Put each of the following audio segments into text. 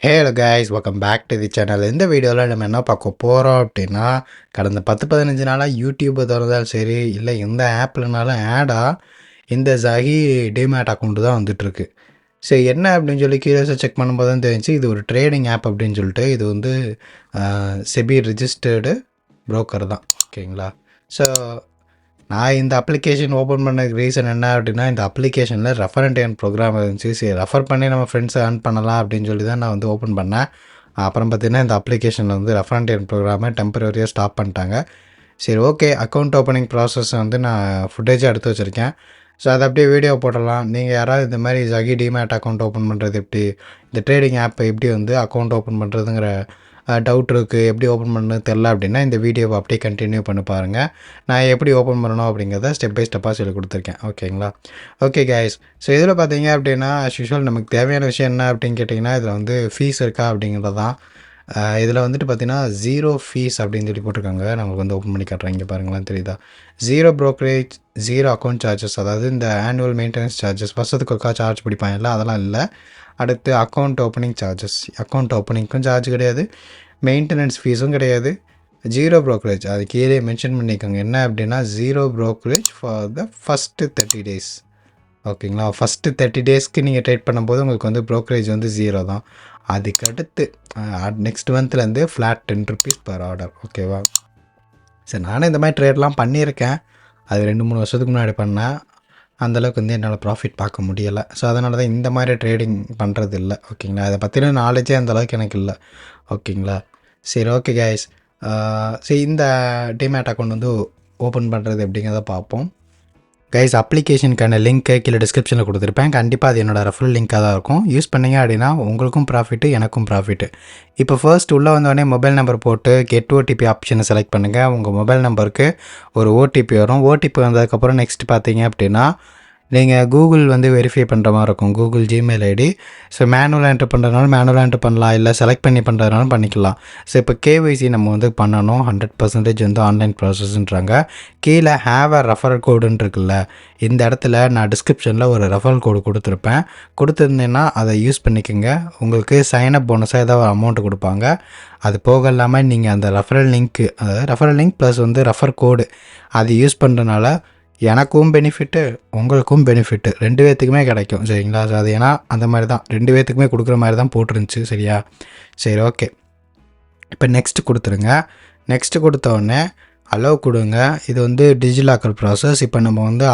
Hello guys, welcome back to the channel. இந்த வீடியோவில் நம்ம என்ன பார்க்க போகிறோம் அப்படின்னா, கடந்த 10-15 நாளாக யூடியூப்பை திறந்தாலும் சரி, இல்லை எந்த ஆப்லனாலும் ஆடாக இந்த ஜஹி டிமேட் அக்கௌண்ட்டு தான் வந்துட்டுருக்கு. சரி, என்ன அப்படின்னு சொல்லி கீழே செக் பண்ணும்போது தான் தெரிஞ்சு இது ஒரு ட்ரேடிங் ஆப் அப்படின்னு சொல்லிட்டு. இது வந்து செபி ரிஜிஸ்டர்டு ப்ரோக்கர் தான், ஓகேங்களா. ஸோ நான் இந்த அப்ளிகேஷன் ஓப்பன் பண்ணதுக்கு ரீசன் என்ன அப்படின்னா, இந்த அப்ளிகேஷனில் ரெஃபர் அண்ட் ஏர்ன் ப்ரோக்ராம் இருந்துச்சு. சரி, ரெஃபர் பண்ணி நம்ம ஃப்ரெண்ட்ஸை ஏர்ன் பண்ணலாம் அப்படின்னு சொல்லி தான் நான் வந்து ஓப்பன் பண்ணேன். அப்புறம் பார்த்தீங்கன்னா இந்த அப்ளிகேஷனில் வந்து ரெஃபர் அண்ட் ஏர்ன் ப்ரோக்ராமை டெம்பரரியாக ஸ்டாப் பண்ணிட்டாங்க. சரி, ஓகே, அக்கௌண்ட் ஓப்பனிங் ப்ராசஸ் வந்து நான் ஃபுட்டேஜாக எடுத்து வச்சுருக்கேன். ஸோ அதை அப்படியே வீடியோ போடலாம். நீங்கள் யாராவது இந்த மாதிரி ஜகி டிமேட் அக்கௌண்ட் ஓப்பன் பண்ணுறது எப்படி, இந்த ட்ரேடிங் ஆப்பை எப்படி வந்து அக்கௌண்ட் ஓப்பன் பண்ணுறதுங்கிற டவுட் இருக்குது, எப்படி ஓப்பன் பண்ணணும்னு தெரில அப்படின்னா இந்த வீடியோவை அப்படியே கண்டினியூ பண்ணி பாருங்கள். நான் எப்படி ஓப்பன் பண்ணணும் அப்படிங்கிறத ஸ்டெப் பை ஸ்டெப்பாக சொல்லி கொடுத்துருக்கேன், ஓகேங்களா. ஓகே கைஸ், ஸோ இதில் பார்த்தீங்க அப்படின்னா ஆஸ் யூஷுவல் நமக்கு தேவையான விஷயம் என்ன அப்படின்னு கேட்டிங்கன்னா, இதில் வந்து ஃபீஸ் இருக்கா அப்படிங்கிறது தான். இதில் வந்துட்டு பார்த்தீங்கன்னா 0 ஃபீஸ் அப்படின்னு சொல்லி போட்டிருக்காங்க. நமக்கு வந்து ஓப்பன் பண்ணி காட்டுறேன், இங்கே பாருங்களேன், தெரியுதா. 0 ப்ரோக்கரேஜ், 0 அக்கௌண்ட் சார்ஜஸ், அதாவது இந்த ஆனுவல் மெயின்டெனன்ஸ் சார்ஜஸ் வருஷத்துக்கு ஒருக்கா சார்ஜ் பிடிப்பாங்கல்ல, அதெல்லாம் இல்லை. அடுத்து அக்கௌண்ட் ஓப்பனிங் சார்ஜஸ், அக்கௌண்ட் ஓப்பனிங்க்கும் சார்ஜ் கிடையாது, மெயின்டெனன்ஸ் ஃபீஸும் கிடையாது. 0 ப்ரோக்கரேஜ், அது கீழே மென்ஷன் பண்ணிக்கோங்க என்ன அப்படின்னா 0 brokerage for the first 30 days, ஓகேங்களா. ஃபஸ்ட்டு 30 டேஸ்க்கு நீங்கள் ட்ரேட் பண்ணும்போது உங்களுக்கு வந்து ப்ரோக்கரேஜ் வந்து 0 தான். அதுக்கடுத்து நெக்ஸ்ட் மந்த்லேருந்து ஃப்ளாட் 10 ருபீஸ் பர் ஆர்டர், ஓகேவா. சரி, நானும் இந்த மாதிரி ட்ரேட்லாம் பண்ணியிருக்கேன். அது 2-3 வருஷத்துக்கு முன்னாடி பண்ணேன். அந்தளவுக்கு வந்து என்னால் ப்ராஃபிட் பார்க்க முடியலை. ஸோ அதனால தான் இந்த மாதிரி ட்ரேடிங் பண்ணுறது இல்லை, ஓகேங்களா. அதை பற்றின நாலேஜே அந்தளவுக்கு எனக்கு இல்லை, ஓகேங்களா. சரி, ஓகே கைஸ், சரி இந்த டிமேட் அக்கௌண்ட் வந்து ஓப்பன் பண்ணுறது எப்படிங்கிறத பார்ப்போம். கைஸ், அப்ளிகேஷனுக்கான லிங்க்கை கீழே டிஸ்கிரிப்ஷனில் கொடுத்துருப்பேன். கண்டிப்பாக அது என்னோடய ரெஃபரல் லிங்காக தான் இருக்கும். யூஸ் பண்ணிங்க அப்படின்னா உங்களுக்கும் ப்ராஃபிட்டு, எனக்கும் ப்ராஃபிட்டு. இப்போ ஃபர்ஸ்ட் உள்ளே வந்தோடனே மொபைல் நம்பர் போட்டு கெட் ஓடிபி ஆப்ஷனை செலக்ட் பண்ணுங்கள். உங்கள் மொபைல் நம்பருக்கு ஒரு ஓடிபி வரும். ஓடிபி வந்ததுக்கப்புறம் நெக்ஸ்ட் பார்த்தீங்க அப்படின்னா நீங்கள் கூகுள் வந்து வெரிஃபை பண்ணுற மாதிரி இருக்கும், கூகுள் ஜிமெயில் ஐடி. ஸோ மேனுவலாக என்ட்ரு பண்ணுறதுனால மேனுவலாக என்ட்ரு பண்ணலாம், இல்லை செலக்ட் பண்ணி பண்ணுறதுனாலும் பண்ணிக்கலாம். ஸோ இப்போ கேஒய்சி நம்ம வந்து பண்ணணும். 100% வந்து ஆன்லைன் ப்ராசஸ்ன்றாங்க. கீழே ஹேவ் அ ரெஃபரல் கோடுன்னு இருக்குல்ல, இந்த இடத்துல நான் டிஸ்கிரிப்ஷனில் ஒரு ரெஃபரல் கோடு கொடுத்துருப்பேன். கொடுத்துருந்தேன்னா அதை யூஸ் பண்ணிக்கோங்க. உங்களுக்கு சைனப் போனஸாக ஏதாவது அமௌண்ட்டு கொடுப்பாங்க. அது போக இல்லாமல் நீங்கள் அந்த ரெஃபரல் லிங்க்கு, அதாவது ரெஃபரல் லிங்க் ப்ளஸ் வந்து ரெஃபர் கோடு அது யூஸ் பண்ணுறதுனால எனக்கும் பெனிஃபிட்டு, உங்களுக்கும் பெனிஃபிட்டு, 2 பேர்த்துக்குமே கிடைக்கும், சரிங்களா. ஸோ அது ஏன்னா அந்த மாதிரி தான் 2 பேர்த்துக்குமே கொடுக்குற மாதிரி தான் போட்டுருந்துச்சு, சரியா. சரி, ஓகே, இப்போ நெக்ஸ்ட்டு கொடுத்துருங்க. நெக்ஸ்ட்டு கொடுத்தோடனே அலோவ் கொடுங்க. இது வந்து டிஜிலாக்கர் ப்ராசஸ். இப்போ நம்ம வந்து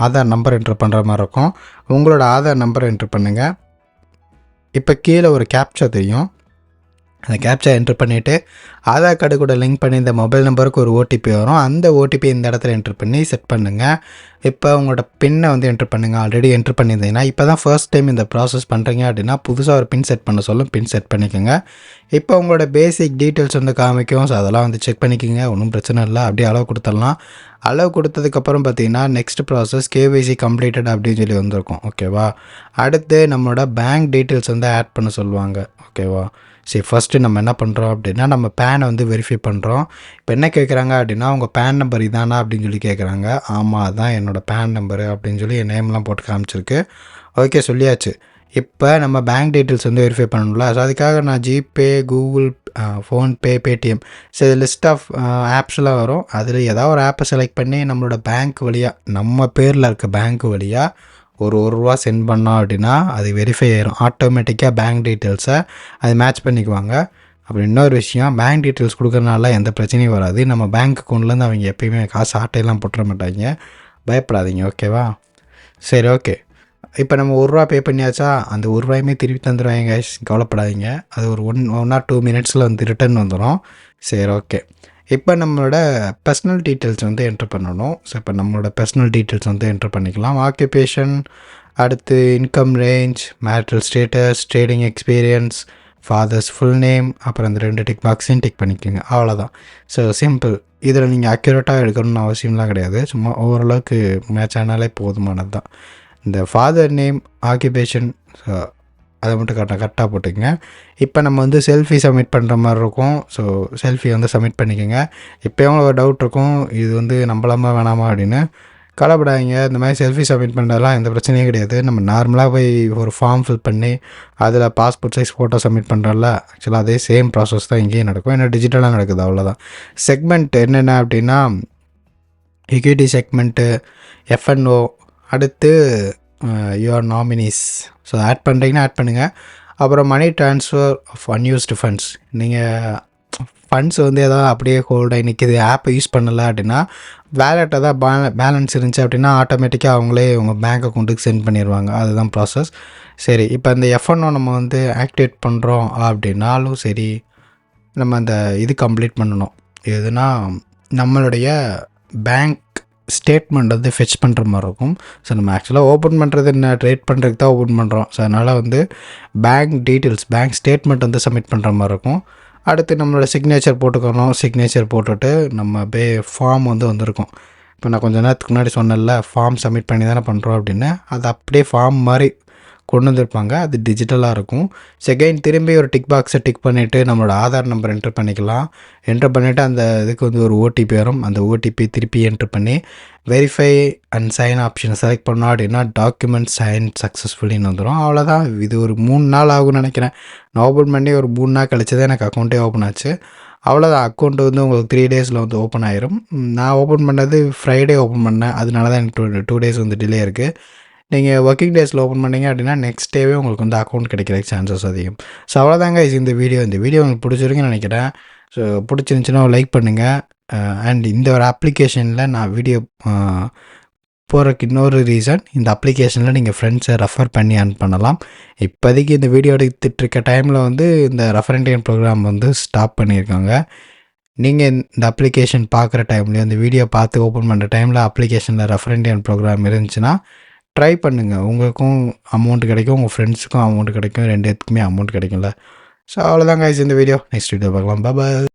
ஆதார் நம்பர் என்ட்ரு பண்ணுற மாதிரி இருக்கும். உங்களோட ஆதார் நம்பர் என்ட்ரு பண்ணுங்கள். இப்போ கீழே ஒரு கேப்ச்சா தெரியும், அந்த கேப்ச்சா என்ட்ரு பண்ணிவிட்டு ஆதார் கார்டு கூட லிங்க் பண்ணி இந்த மொபைல் நம்பருக்கு ஒரு ஓடிபி வரும். அந்த ஓடிபி இந்த இடத்துல என்ட்ரு பண்ணி செட் பண்ணுங்கள். இப்போ உங்களோட பின்னை வந்து என்ட்ரு பண்ணுங்கள். ஆல்ரெடி என்ட்ரு பண்ணியிருந்தீங்கன்னா, இப்போ தான் ஃபர்ஸ்ட் டைம் இந்த ப்ராசஸ் பண்ணுறீங்க அப்படின்னா புதுசாக ஒரு பின் செட் பண்ண சொல்லும், பின் செட் பண்ணிக்கோங்க. இப்போ உங்களோட பேசிக் டீட்டெயில்ஸ் வந்து காமிக்கும். ஸோ அதெல்லாம் வந்து செக் பண்ணிக்கோங்க, ஒன்றும் பிரச்சனை இல்லை. அப்படியே அளவு கொடுத்துடலாம். அளவு கொடுத்ததுக்கப்புறம் பார்த்தீங்கன்னா நெக்ஸ்ட் ப்ராசஸ் கேஒய்சி கம்ப்ளீட்டட் அப்படின்னு சொல்லி வந்திருக்கும், ஓகேவா. அடுத்து நம்மளோட பேங்க் டீட்டெயில்ஸ் வந்து ஆட் பண்ண சொல்லுவாங்க, ஓகேவா. சரி, ஃபஸ்ட்டு நம்ம என்ன பண்ணுறோம் அப்படின்னா நம்ம பேனை வந்து வெரிஃபை பண்ணுறோம். இப்போ என்ன கேட்குறாங்க அப்படின்னா உங்கள் பேன் நம்பர் இதானா அப்படின்னு சொல்லி கேட்குறாங்க. ஆமாம், அதுதான் என்னோடய பேன் நம்பரு அப்படின்னு சொல்லி என் நேம்லாம் போட்டு காமிச்சிருக்கு. ஓகே, சொல்லியாச்சு. இப்போ நம்ம பேங்க் டீட்டெயில்ஸ் வந்து வெரிஃபை பண்ணணும்ல. ஸோ அதுக்காக நான் GPay, Google, PhonePe, Paytm, so இது லிஸ்ட் ஆஃப் ஆப்ஸ்லாம் வரும். அதில் ஏதாவது ஒரு ஆப்பை செலக்ட் பண்ணி நம்மளோட பேங்க் வழியாக, நம்ம பேரில் இருக்க பேங்க் வழியாக ஒரு ரூபா சென்ட் பண்ணோம் அப்படின்னா அது வெரிஃபை ஆயிரும். ஆட்டோமேட்டிக்காக பேங்க் டீட்டெயில்ஸை அது மேட்ச் பண்ணிக்குவாங்க. அப்புறம் இன்னொரு விஷயம், பேங்க் டீட்டெயில்ஸ் கொடுக்குறதுனால எந்த பிரச்சனையும் வராது. நம்ம பேங்க் அக்கௌண்ட்லேருந்து அவங்க எப்பயுமே காசு ஆட்டையெல்லாம் போட்டுற மாட்டாங்க, பயப்படாதீங்க, ஓகேவா. சரி, ஓகே, இப்போ நம்ம ரூபா பே பண்ணியாச்சா, அந்த ரூபாயுமே திருப்பி தந்துடுவாங்க, கவலைப்படாதீங்க. அது ஒரு 1 or 2 மினிட்ஸில் வந்து ரிட்டர்ன் வந்துடும். சரி, ஓகே, இப்போ நம்மளோட பர்சனல் டீட்டெயில்ஸ் வந்து என்ட்ரு பண்ணணும். ஸோ இப்போ நம்மளோட பர்சனல் டீட்டெயில்ஸ் வந்து என்ட்ரு பண்ணிக்கலாம். ஆக்குபேஷன், அடுத்து income range, marital status, trading experience, father's full name, அப்புறம் அந்த 2 டிக் பாக்ஸையும் டிக் பண்ணிக்கோங்க, அவ்வளோதான். So simple. இதில் நீங்கள் அக்யூரேட்டாக எடுக்கணும்னு அவசியம்லாம் கிடையாது, சும்மா ஓரளவுக்கு மேட்ச் ஆனாலே போதுமானது தான். இந்த ஃபாதர் நேம், ஆக்குபேஷன், அதை மட்டும் கரெக்டாக போட்டுக்கங்க. இப்போ நம்ம வந்து செல்ஃபி சப்மிட் பண்ணுற மாதிரி இருக்கும். ஸோ செல்ஃபி வந்து சப்மிட் பண்ணிக்கோங்க. இப்போயும் ஒரு டவுட் இருக்கும், இது வந்து நம்பலாமா வேணாமா அப்படின்னு. கவலைப்படாதீங்க. இந்த மாதிரி செல்ஃபி சப்மிட் பண்ணுறதுலாம் எந்த பிரச்சனையும் கிடையாது. நம்ம நார்மலாக போய் ஒரு ஃபார்ம் ஃபில் பண்ணி அதில் பாஸ்போர்ட் சைஸ் ஃபோட்டோ சப்மிட் பண்ணுறோம்ல, ஆக்சுவலாக அதே சேம் ப்ராசஸ் தான் இங்கேயும் நடக்கும். ஏன்னா டிஜிட்டலாக நடக்குது, அவ்வளோதான். செக்மெண்ட் என்னென்ன அப்படின்னா, equity செக்மெண்ட்டு, எஃப்என்ஓ, அடுத்து யுவர் நாமினிஸ். ஸோ ஆட் பண்ணுறீங்கன்னா ஆட் பண்ணுங்கள். அப்புறம் money transfer of unused funds. நீங்கள் ஃபண்ட்ஸ் வந்து எதாவது அப்படியே ஹோல்டாகி நிற்கிது, ஆப்பை யூஸ் பண்ணலை அப்படின்னா, வேலெட் எதாவது பேலன்ஸ் இருந்துச்சு அப்படின்னா ஆட்டோமேட்டிக்காக அவங்களே உங்கள் பேங்க் அக்கௌண்ட்டுக்கு சென்ட் பண்ணிடுவாங்க. அதுதான் ப்ராசஸ். சரி, இப்போ இந்த எஃப்என்ஓ நம்ம வந்து ஆக்டிவேட் பண்ணுறோம் அப்படின்னாலும் சரி, நம்ம அந்த இது கம்ப்ளீட் பண்ணணும். எதுனா நம்மளுடைய பேங்க் ஸ்டேட்மெண்ட் வந்து ஃபெச் பண்ணுற மாதிரி இருக்கும். ஸோ நம்ம ஆக்சுவலாக ஓப்பன் பண்ணுறது என்ன, ட்ரேட் பண்ணுறதுக்கு தான் ஓப்பன் பண்ணுறோம். ஸோ அதனால் வந்து பேங்க் டீட்டெயில்ஸ், பேங்க் ஸ்டேட்மெண்ட் வந்து சப்மிட் பண்ணுற மாதிரி இருக்கும். அடுத்து நம்மளோட சிக்னேச்சர் போட்டுக்கணும். சிக்னேச்சர் போட்டுட்டு நம்ம ஃபார்ம் வந்து வந்திருக்கும். இப்போ நான் கொஞ்சம் நேரத்துக்கு முன்னாடி சொன்னேன்ல, ஃபார்ம் சப்மிட் பண்ணி தானே பண்ணுறோம் அப்படின்னு, அது அப்படியே ஃபார்ம் மாதிரி கொண்டு வந்திருப்பாங்க. அது டிஜிட்டலாக இருக்கும். செகண்ட் திரும்பி ஒரு டிக் பாக்ஸை டிக் பண்ணிவிட்டு நம்மளோட ஆதார் நம்பர் என்ட்ரு பண்ணிக்கலாம். என்ட்ரு பண்ணிவிட்டு அந்த இதுக்கு வந்து ஒரு ஓடிபி வரும். அந்த ஓடிபி திருப்பி என்ட்ரு பண்ணி வெரிஃபை அண்ட் சைன் ஆப்ஷனை செலக்ட் பண்ணோம் அப்படின்னா டாக்குமெண்ட் சைன் சக்ஸஸ்ஃபுல்லின்னு வந்துடும். அவ்வளோதான். இது ஒரு 3 நாள் ஆகும்னு நினைக்கிறேன். நான் ஓப்பன் பண்ணி ஒரு 3 நாள் கழிச்சு தான் எனக்கு அக்கௌண்ட்டே ஓப்பன் ஆச்சு. அவ்வளோதான். அக்கௌண்ட் வந்து உங்களுக்கு 3 டேஸில் வந்து ஓப்பன் ஆயிரும். நான் ஓப்பன் பண்ணது ஃப்ரைடே ஓப்பன் பண்ணேன். அதனால தான் எனக்கு 2 டேஸ் வந்து டிலே இருக்குது. நீங்கள் ஒர்க்கிங் டேஸில் ஓப்பன் பண்ணிங்க அப்படின்னா நெக்ஸ்ட் டேவே உங்களுக்கு வந்து அக்கௌண்ட் கிடைக்கிறதுக்கு சான்சஸ் அதிகம். ஸோ அவ்வளோதாங்க இந்த வீடியோ உங்களுக்கு பிடிச்சிருக்குன்னு நினைக்கிறேன். ஸோ பிடிச்சிருந்துச்சின்னா லைக் பண்ணுங்கள். அண்ட் இந்த ஒரு அப்ளிகேஷனில் நான் வீடியோ போகிறதுக்கு இன்னொரு ரீசன், இந்த அப்ளிகேஷனில் நீங்கள் ஃப்ரெண்ட்ஸை ரெஃபர் பண்ணி அர்ன் பண்ணலாம். இப்போதைக்கு இந்த வீடியோ எடுத்துகிட்ருக்க டைமில் வந்து இந்த ரெஃபரண்டியன் ப்ரோக்ராம் வந்து ஸ்டாப் பண்ணியிருக்காங்க. நீங்கள் இந்த அப்ளிகேஷன் பார்க்குற டைம்லேயும் இந்த வீடியோ பார்த்து ஓப்பன் பண்ணுற டைமில் அப்ளிகேஷனில் ரெஃபரண்டியன் ப்ரோக்ராம் இருந்துச்சுன்னா ட்ரை பண்ணுங்கள். உங்களுக்கும் அமௌண்ட் கிடைக்கும், உங்கள் ஃப்ரெண்ட்ஸுக்கும் அமௌண்ட் கிடைக்கும், 2 பேத்துக்குமே அமௌண்ட் கிடைக்கும்ல. ஸோ அவ்வளோதான் கைஸ் இந்த வீடியோ. நெக்ஸ்ட் வீடியோ பார்க்கலாம். பாய்.